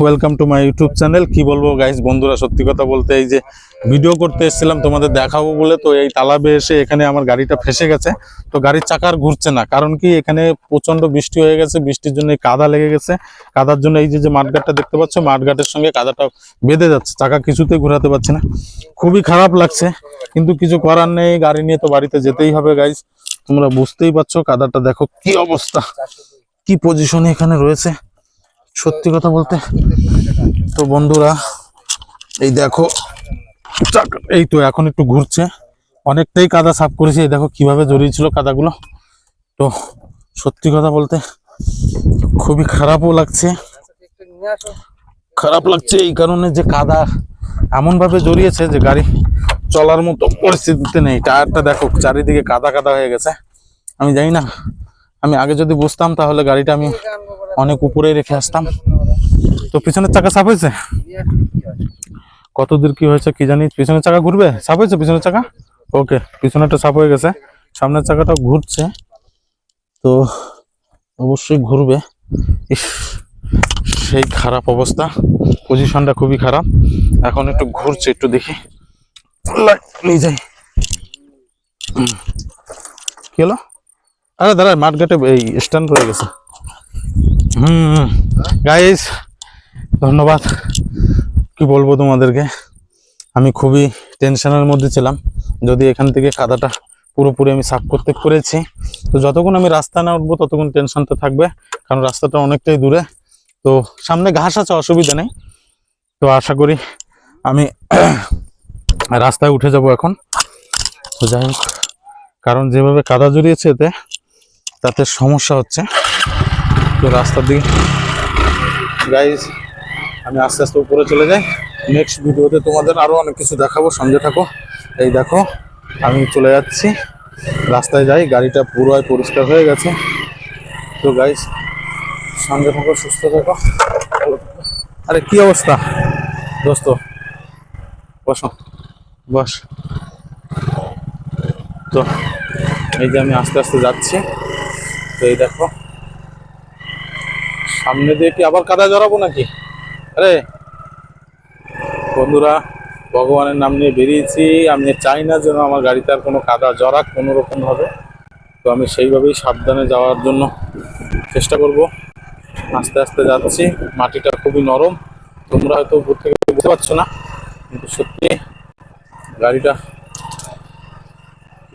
Welcome to my YouTube channel. কি বলবো guys, বন্ধুরা সত্যি কথা বলতে এই যে ভিডিও করতে এসেছিলাম তোমাদের দেখাবো বলে, তো এই তালাবে এসে এখানে আমার গাড়িটা ফেসে গেছে। তো গাড়ির চাকার ঘুরছে না, কারণ কি এখানে প্রচন্ড বৃষ্টি হয়ে গেছে, বৃষ্টির জন্য এই কাদা লেগে গেছে। কাদার জন্য এই যে মাঠঘাটটা দেখতে পাচ্ছ, মাঠঘাটের সঙ্গে কাদাটা বেঁধে যাচ্ছে, চাকা কিছুতেই ঘোরাতে পারছি না, খুবই খারাপ লাগছে। কিন্তু কিছু করার নেই, গাড়ি নিয়ে তো বাড়িতে যেতেই হবে গাইস। তোমরা বুঝতেই পারছো কাদাটা দেখো কি অবস্থা, কি পজিশনে এখানে রয়েছে সত্যি কথা বলতে। তো বন্ধুরা এই দেখো এই তো এখন একটু ঘুরছে, অনেকটাই কাদা সাফ করেছি, এই দেখো কিভাবে জড়িয়েছিল কাদাগুলো। তো সত্যি কথা বলতে খুবই খারাপও লাগছে, খারাপ লাগছে এই কারণে যে কাদা এমন ভাবে জড়িয়েছে যে গাড়ি চলার মতো পরিস্থিতিতে নেই। টায়ারটা দেখো চারিদিকে কাদা কাদা হয়ে গেছে। আমি জানি না, আমি আগে যদি বুঝতাম তাহলে গাড়িটা আমি অনেক উপরে রেখে আসতাম। তো পিছনের চাকা সাফ হয়েছে, কতদূর কি হয়েছে কি জানি। পিছনের চাকা ঘুরবে, সাফ হয়েছে পিছনের চাকা, ওকে পিছনেরটা সাফ হয়ে গেছে, সামনের চাকাটাও ঘুরছে, তো অবশ্যই ঘুরবে। ইস, সেই খারাপ অবস্থা, পজিশনটা খুবই খারাপ। এখন একটু ঘুরছে, একটু দেখি নিয়ে যাই। কি হলো? আরে দাঁড়া, মাঠঘাটে এই স্ট্যান্ড হয়ে গেছে। গাইস ধন্যবাদ। কি বলবো তোমাদেরকে, আমি খুবই টেনশনের মধ্যে ছিলাম। যদি এখান থেকে কাদাটা পুরোপুরি আমি সাফ করতে পেরেছি, তো যতক্ষণ আমি রাস্তা না উঠবো ততক্ষণ টেনশনটা থাকবে, কারণ রাস্তাটা অনেকটাই দূরে। তো সামনে ঘাস আছে, অসুবিধা নেই। তো আশা করি আমি রাস্তায় উঠে যাব এখন। তো যাই হোক, কারণ যেভাবে কাদা জড়িয়েছে তাতে সমস্যা হচ্ছে। তো রাস্তার দিকে গাইস আমি আস্তে আস্তে উপরে চলে যাই। নেক্সট ভিডিওতে তোমাদের আরো অনেক কিছু দেখাবো, সঙ্গে থাকো। এই দেখো আমি চলে যাচ্ছি, রাস্তায় যাই, গাড়িটা পুরোই পরিষ্কার হয়ে গেছে। তো গাইস সঙ্গে থাকো, সুস্থ থাকো। আরে কি অবস্থা দোস্ত, বসো বস। তো এই যে আমি আস্তে আস্তে যাচ্ছি, তো এই দেখো সামনে দিয়ে কি আবার কাদা জড়াবো নাকি? আরে বন্ধুরা, ভগবানের নাম নিয়ে বেরিয়েছি, আমি চাই না যেন আমার গাড়িতে আর কোনো কাদা জড়াক কোনো রকম ভাবে। তো আমি সেইভাবেই সাবধানে যাওয়ার জন্য চেষ্টা করব। আস্তে আস্তে যাচ্ছি, মাটিটা খুবই নরম, তোমরা হয়তো উপর থেকে বুঝতে পারছো না, কিন্তু সত্যি গাড়িটা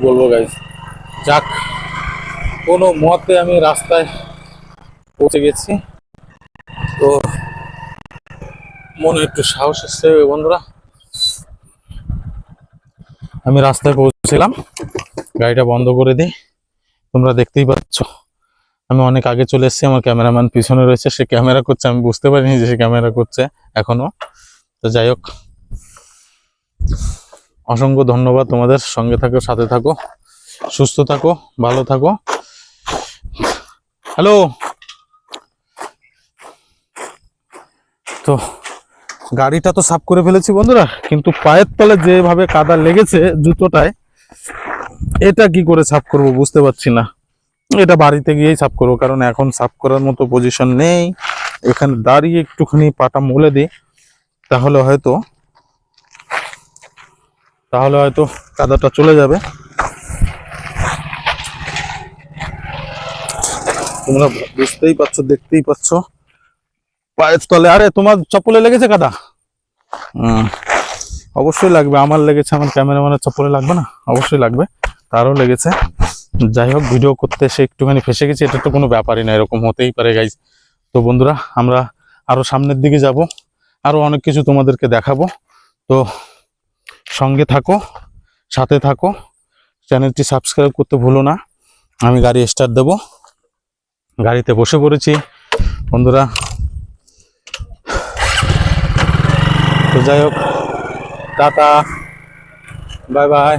বলবো গাইজ, যাক কোনো মতে আমি রাস্তায় পৌঁছে গেছি। তো মনে একটু সাহস এসছে বন্ধুরা। আমি রাস্তায় পৌঁছেছিলাম, গাড়িটা বন্ধ করে দিই। তোমরা দেখতেই পাচ্ছ আমি অনেক আগে চলে এসেছি, আমার ক্যামেরাম্যান পিছনে রয়েছে, সে ক্যামেরা করছে, আমি বুঝতে পারিনি যে সে ক্যামেরা করছে এখনো। তো যাই হোক, অসংখ্য ধন্যবাদ তোমাদের। সঙ্গে থাকো, সাথে থাকো, সুস্থ থাকো, ভালো থাকো। হ্যালো। তো গাড়িটা তো সাফ করে ফেলেছি বন্ধুরা, কিন্তু পায়ের তলে যেভাবে কাদা লেগেছে জুতোটায়, এটা কি করে সাফ করব বুঝতে পারছি না। এটা বাড়িতে গিয়েই সাফ করবো, কারণ এখন সাফ করার মতো পজিশন নেই। এখানে দাঁড়িয়ে একটুখানি পাটা মলে দিই, তাহলে হয়তো কাদাটা চলে যাবে। তোমরা বুঝতেই পারছো, দেখতেই পাচ্ছ পায়ের তলে। আরে তোমার চপ্পলে লেগেছে কাদা? অবশ্যই লাগবে, আমার লেগেছে, আমার ক্যামেরাম্যানের চপ্পলে লাগবে না? অবশ্যই লাগবে, তারও লেগেছে। যাই হোক, ভিডিও করতে এসে একটুখানি ফেসে গেছি, এটা তো কোনো ব্যাপারই না, এরকম হতেই পারে গাইজ। তো বন্ধুরা আমরা আরো সামনের দিকে যাব, আরো অনেক কিছু তোমাদেরকে দেখাবো। তো সঙ্গে থাকো, সাথে থাকো, চ্যানেলটি সাবস্ক্রাইব করতে ভুলো না। আমি গাড়ি স্টার্ট দেবো, গাড়িতে বসে পড়েছি বন্ধুরা। তো যাই হোক, টাটা, বাই বাই।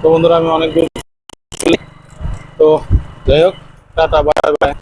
তো বন্ধুরা আমি অনেক দূর, তো যাই হোক, টাটা, বাই বাই।